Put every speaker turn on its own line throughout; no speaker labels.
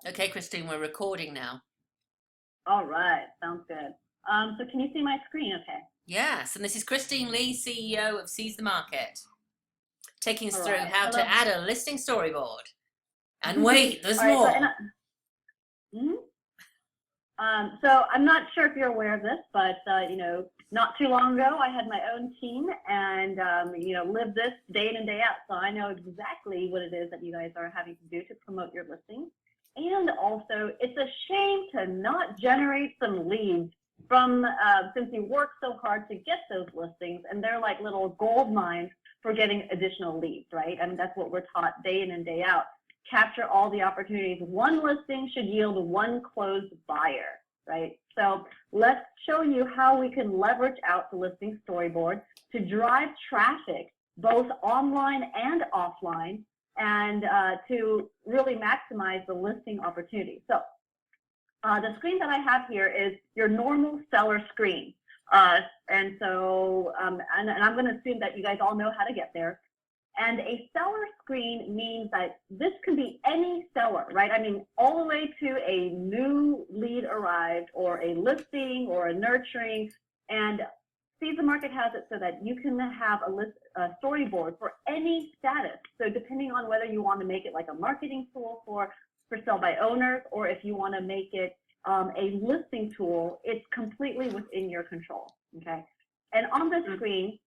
Okay, Christine, we're recording now.
All right, sounds good. So can you see my screen okay?
Yes, and this is Christine Lee, CEO of Seize the Market, taking us
All
through
right,
how to
hello.
add a listing storyboard. And wait, there's
All right,
more.
mhm. So I'm not sure if you're aware of this, but not too long ago, I had my own team and lived this day in and day out. So I know exactly what it is that you guys are having to do to promote your listing. And also, it's a shame to not generate some leads from since you work so hard to get those listings, and they're like little gold mines for getting additional leads, right? I mean, that's what we're taught day in and day out. Capture all the opportunities. One listing should yield one closed buyer, right? So let's show you how we can leverage out the listing storyboard to drive traffic both online and offline, and to really maximize the listing opportunity. So the screen that I have here is your normal seller screen. And I'm going to assume that you guys all know how to get there. And a seller screen means that this can be any seller, right? I mean, all the way to a new lead arrived or a listing or a nurturing. And Seize the Market has it so that you can have a storyboard for any status. So depending on whether you want to make it like a marketing tool for sell by owners, or if you want to make it a listing tool, it's completely within your control, okay? And on the screen,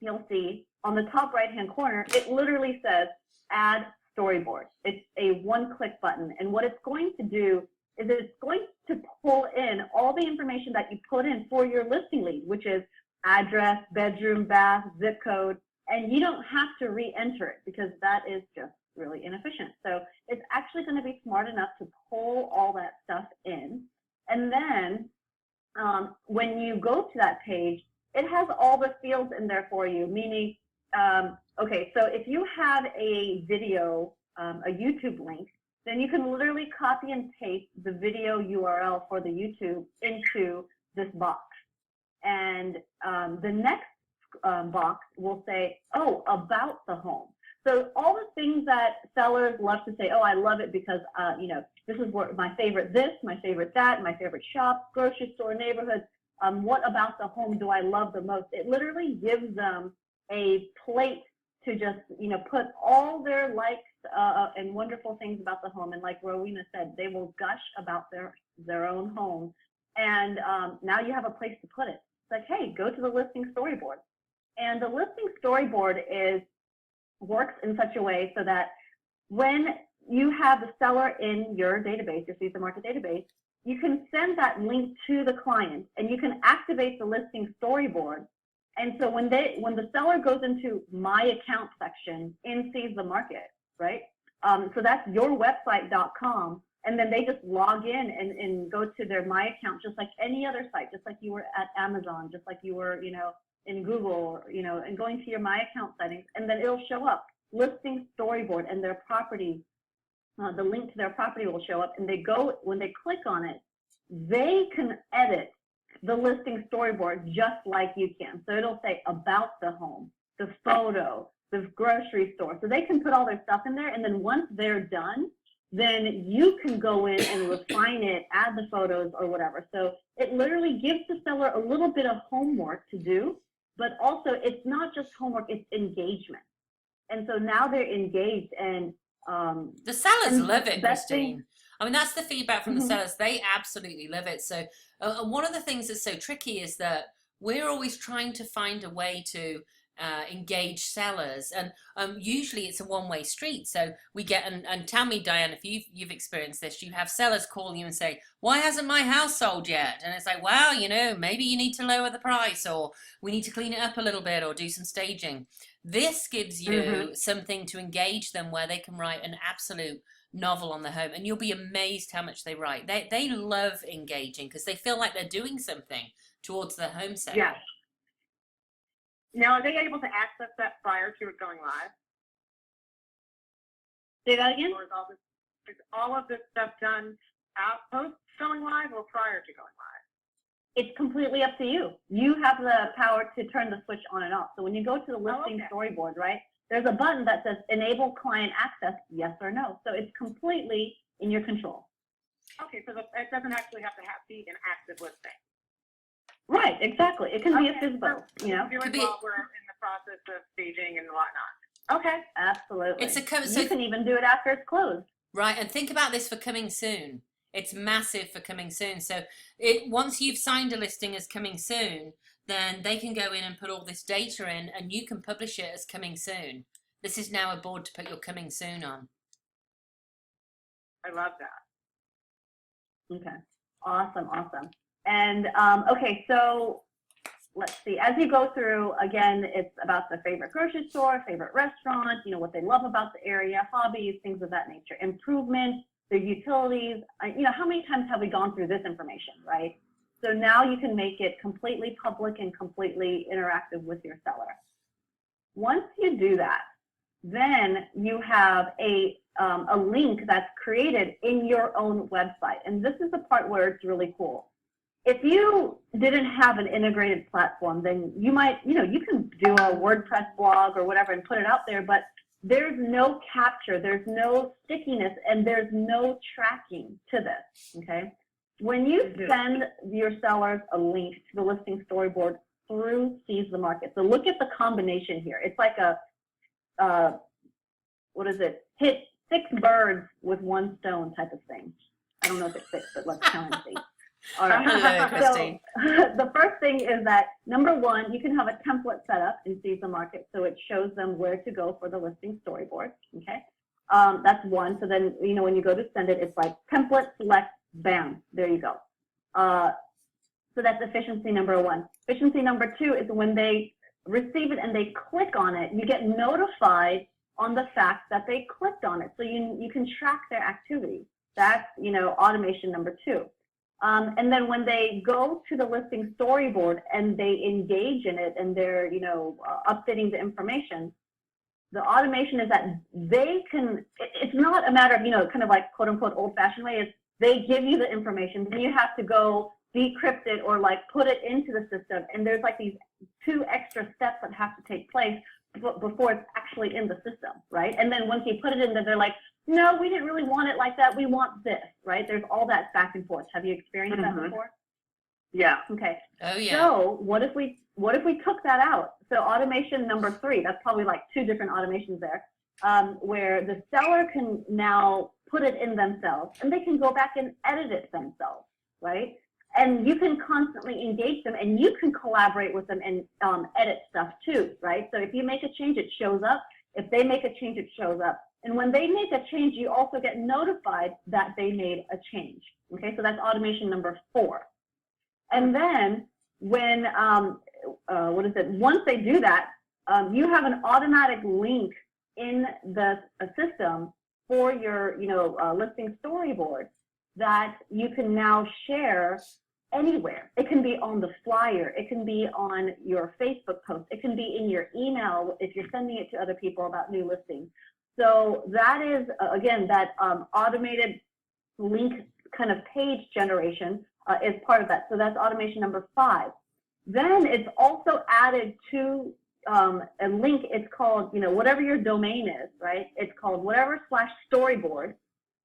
you'll see on the top right-hand corner, it literally says add storyboard. It's a one-click button. And what it's going to do is it's going to pull in all the information that you put in for your listing lead, which is address, bedroom, bath, zip code, and you don't have to re-enter it because that is just really inefficient. So it's actually going to be smart enough to pull all that stuff in. And then when you go to that page, it has all the fields in there for you, meaning, okay, so if you have a video, a YouTube link, then you can literally copy and paste the video URL for the YouTube into this box. And the next box will say, oh, about the home. So all the things that sellers love to say, oh, I love it because, this is where my favorite this, my favorite that, my favorite shop, grocery store, neighborhood. What about the home do I love the most? It literally gives them a plate to just, put all their likes and wonderful things about the home. And like Rowena said, they will gush about their own home. And now you have a place to put it. It's like, hey, go to the listing storyboard. And the listing storyboard works in such a way so that when you have the seller in your database, your Seize the Market database, you can send that link to the client and you can activate the listing storyboard. And so when the seller goes into my account section in Seize the Market, right? So that's yourwebsite.com. And then they just log in and go to their My Account, just like any other site, just like you were at Amazon, just like you were, in Google, and going to your My Account settings, and then it'll show up listing storyboard and their property. The link to their property will show up, and when they click on it, they can edit the listing storyboard just like you can. So it'll say about the home, the photo, the grocery store. So they can put all their stuff in there, and then once they're done, then you can go in and refine it, add the photos or whatever. So it literally gives the seller a little bit of homework to do, but also it's not just homework, it's engagement. And so now they're engaged, and
The sellers
and
love it,
best thing.
Christine. I mean, that's the feedback from the
Mhm.
sellers. They absolutely love it. So, and one of the things that's so tricky is that we're always trying to find a way to engage sellers, and usually it's a one-way street. So we get, and tell me, Diane, if you've experienced this, you have sellers call you and say, "Why hasn't my house sold yet?" And it's like, "Well, maybe you need to lower the price, or we need to clean it up a little bit, or do some staging." This gives
Mhm.
you something to engage them where they can write an absolute novel on the home, and you'll be amazed how much they write. They love engaging because they feel like they're doing something towards their home
Yes.
sale.
Now, are they able to access that prior to it going live,
Say that again.
or is all of this stuff done out post going live or prior to going live?
It's completely up to you. You have the power to turn the switch on and off. So when you go to the
Oh,
listing
okay.
storyboard, right, there's a button that says enable client access, yes or no. So it's completely in your control.
Okay, so it doesn't actually have to be an active listing.
Right, exactly. It can be a
Okay,
FISBO, you know?
Do
Could
it
be-
while we're in the process of staging and whatnot. Okay.
Absolutely.
It's a
You can even do it after it's closed.
Right, and think about this for coming soon. It's massive for coming soon. So once you've signed a listing as coming soon, then they can go in and put all this data in, and you can publish it as coming soon. This is now a board to put your coming soon on.
I love that.
Okay. Awesome, awesome. And okay, so let's see. As you go through, again, it's about the favorite grocery store, favorite restaurant, you know, what they love about the area, hobbies, things of that nature, improvements, the utilities. You know, how many times have we gone through this information, right? So now you can make it completely public and completely interactive with your seller. Once you do that, then you have a link that's created in your own website. And this is the part where it's really cool. If you didn't have an integrated platform, then you might, you know, you can do a WordPress blog or whatever and put it out there, but there's no capture, there's no stickiness, and there's no tracking to this, okay? When you send your sellers a link to the listing storyboard through Seize the Market, so look at the combination here. It's like a, what is it? Hit 6 birds with 1 stone type of thing. I don't know if it's 6, but let's count and see. All right.
Hello, Christine.
So the first thing is that, number 1, you can have a template set up in Seize the Market, so it shows them where to go for the listing storyboard, okay? That's 1. So then, you know, when you go to send it, it's like template, select, bam, there you go. So that's efficiency number 1. Efficiency number 2 is when they receive it and they click on it, you get notified on the fact that they clicked on it, so you can track their activity. That's, you know, automation number 2. And then when they go to the listing storyboard and they engage in it and they're, you know, updating the information, the automation is that they can, it's not a matter of, you know, kind of like quote unquote old fashioned way, is they give you the information, then you have to go decrypt it or like put it into the system. And there's like these 2 extra steps that have to take place before it's actually in the system, right? And then once you put it in there, they're like, no, we didn't really want it like that. We want this, right? There's all that back and forth. Have you experienced that before?
Yeah.
Okay.
Oh yeah.
So what if we took that out? So automation number 3, that's probably like 2 different automations there, where the seller can now put it in themselves and they can go back and edit it themselves, right? And you can constantly engage them and you can collaborate with them and edit stuff too, right? So if you make a change, it shows up. If they make a change, it shows up. And when they make a change, you also get notified that they made a change. Okay, so that's automation number 4. And then when, once they do that, you have an automatic link in the system for your, you know, listing storyboard that you can now share anywhere. It can be on the flyer. It can be on your Facebook post. It can be in your email if you're sending it to other people about new listings. So that is, again, that automated link kind of page generation is part of that. So that's automation number 5. Then it's also added to a link. It's called, you know, whatever your domain is, right? It's called whatever/storyboard.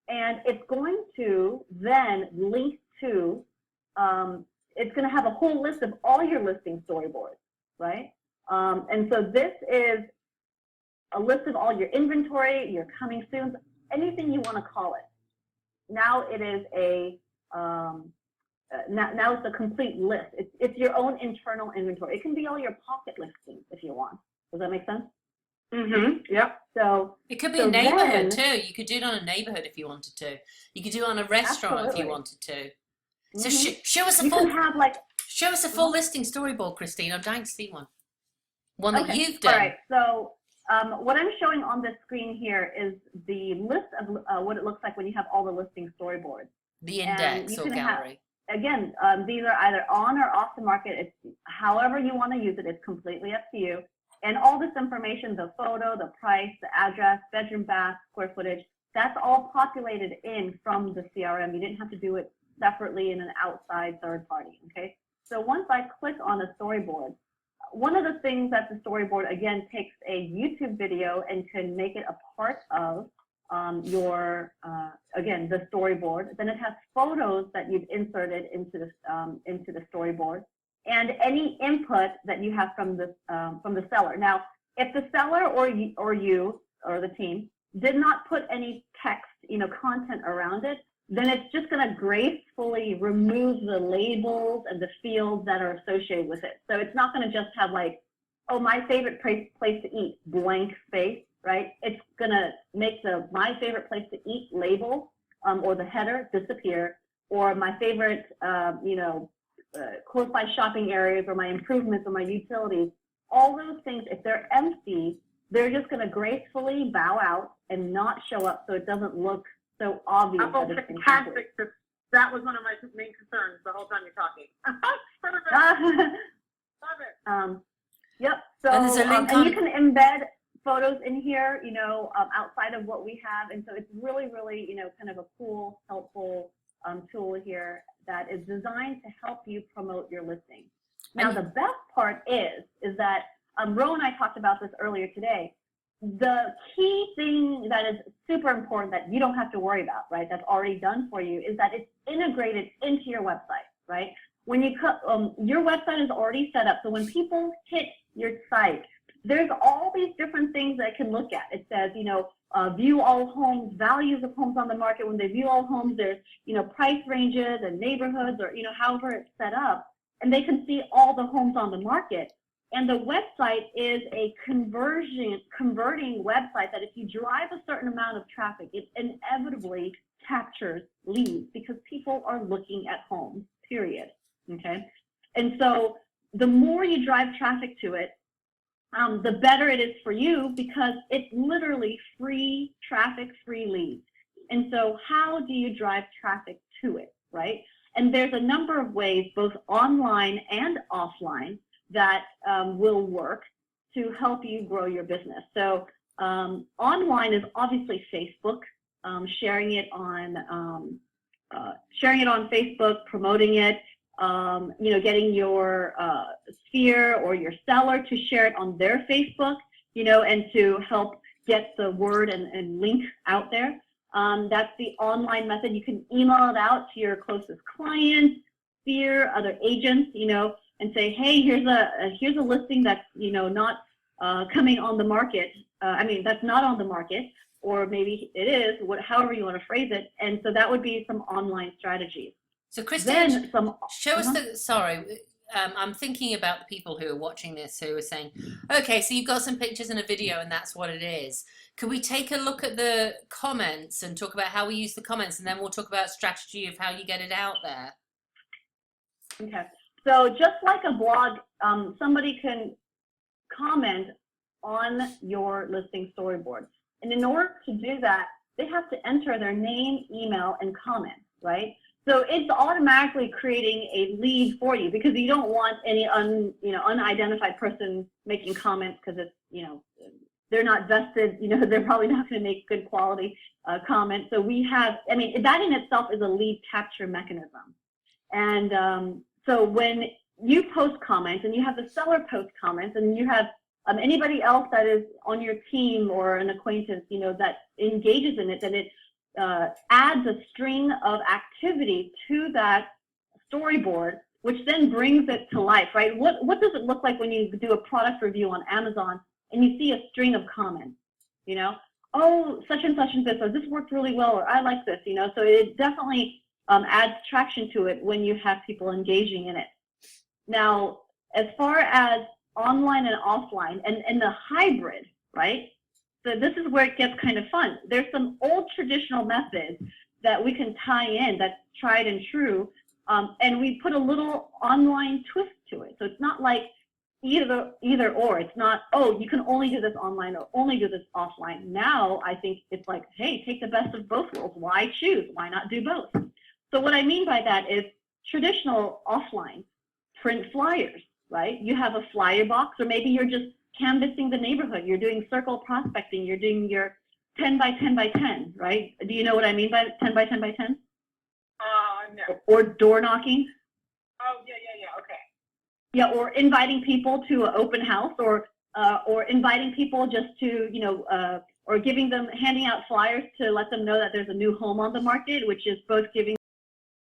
And it's going to then link to, it's going to have a whole list of all your listing storyboards, right? And so this is a list of all your inventory, your coming soon, anything you want to call it. Now it is a, now it's a complete list. It's your own internal inventory. It can be all your pocket listings if you want. Does that make sense?
Yep.
So
It could be
so
a neighborhood
then-
too. You could do it on a neighborhood if you wanted to. You could do it on a restaurant if you
Absolutely.
wanted to. So
Mhm.
show us a
you
full
can have like,
show us a full listing storyboard, Christine. I'm dying to see one. One that
okay,
you've done.
all right. So what I'm showing on this screen here is the list of what it looks like when you have all the listing storyboards.
The
And
index
you
or
can have-
gallery.
Again, these are either on or off the market. It's however you want to use it. It's completely up to you. And all this information, the photo, the price, the address, bedroom, bath, square footage, that's all populated in from the CRM. You didn't have to do it separately in an outside third party, okay? So once I click on a storyboard, one of the things that the storyboard, again, takes a YouTube video and can make it a part of again, the storyboard. Then it has photos that you've inserted into the storyboard, and any input that you have from the seller. Now, if the seller or you or the team did not put any text, content around it, then it's just going to gracefully remove the labels and the fields that are associated with it. So it's not going to just have like, oh, my favorite place to eat, blank space, right? It's going to make the my favorite place to eat label or the header disappear, or my favorite, close by shopping areas, or my improvements or my utilities. All those things, if they're empty, they're just going to gracefully bow out and not show up, so it doesn't look so obvious.
Oh,
that it's incomplete.
fantastic. That was one of my main concerns the whole time you're talking. Perfect. Love it.
Yep. So,
And there's a link
and
on-
you can embed photos in here, outside of what we have. And so it's really, really, kind of a cool, helpful tool here that is designed to help you promote your listing. Now,
And-
the best part is that Ro and I talked about this earlier today. The key thing that is super important that you don't have to worry about, right, that's already done for you, is that it's integrated into your website, right? When you your website is already set up, so when people hit your site, there's all these different things that I can look at. It says, view all homes, values of homes on the market. When they view all homes, there's, price ranges and neighborhoods, or, however it's set up, and they can see all the homes on the market. And the website is a converting website that if you drive a certain amount of traffic, it inevitably captures leads because people are looking at homes, period. Okay? And so the more you drive traffic to it, the better it is for you, because it's literally free traffic, free leads. And so how do you drive traffic to it, right? And there's a number of ways, both online and offline, that will work to help you grow your business. So online is obviously Facebook, sharing it on Facebook, promoting it, getting your sphere or your seller to share it on their Facebook, and to help get the word and link out there. That's the online method. You can email it out to your closest clients, sphere, other agents, and say, hey, here's a listing that's, not coming on the market. That's not on the market, or maybe it is, however you want to phrase it. And so that would be some online strategies.
So Christine,
Then
show us I'm thinking about the people who are watching this who are saying, okay, so you've got some pictures and a video and that's what it is. Can we take a look at the comments and talk about how we use the comments, and then we'll talk about strategy of how you get it out there?
Okay. So just like a blog, somebody can comment on your listing storyboard. And in order to do that, they have to enter their name, email, and comment, right? So it's automatically creating a lead for you, because you don't want any unidentified person making comments, because it's, they're not vested, they're probably not going to make good quality comments. So we have, that in itself is a lead capture mechanism. And so when you post comments and you have the seller post comments, and you have anybody else that is on your team or an acquaintance, that engages in it, then it adds a string of activity to that storyboard, which then brings it to life, right? What does it look like when you do a product review on Amazon and you see a string of comments, oh, such and this, or this worked really well, or I like this, so it definitely adds traction to it when you have people engaging in it. Now, as far as online and offline and the hybrid, right? So this is where it gets kind of fun. There's some old traditional methods that we can tie in that's tried and true, and we put a little online twist to it. So it's not like either or. It's not, oh, you can only do this online or only do this offline. Now I think it's like, hey, take the best of both worlds. Why choose? Why not do both? So what I mean by that is traditional offline, print flyers, right? You have a flyer box, or maybe you're just canvassing the neighborhood. You're doing circle prospecting. You're doing your 10 by 10 by 10, right? Do you know what I mean by 10 by 10 by 10?
No.
Or door knocking?
Oh, yeah, okay.
Yeah, or inviting people to an open house, or inviting people just to, or handing out flyers to let them know that there's a new home on the market, which is both giving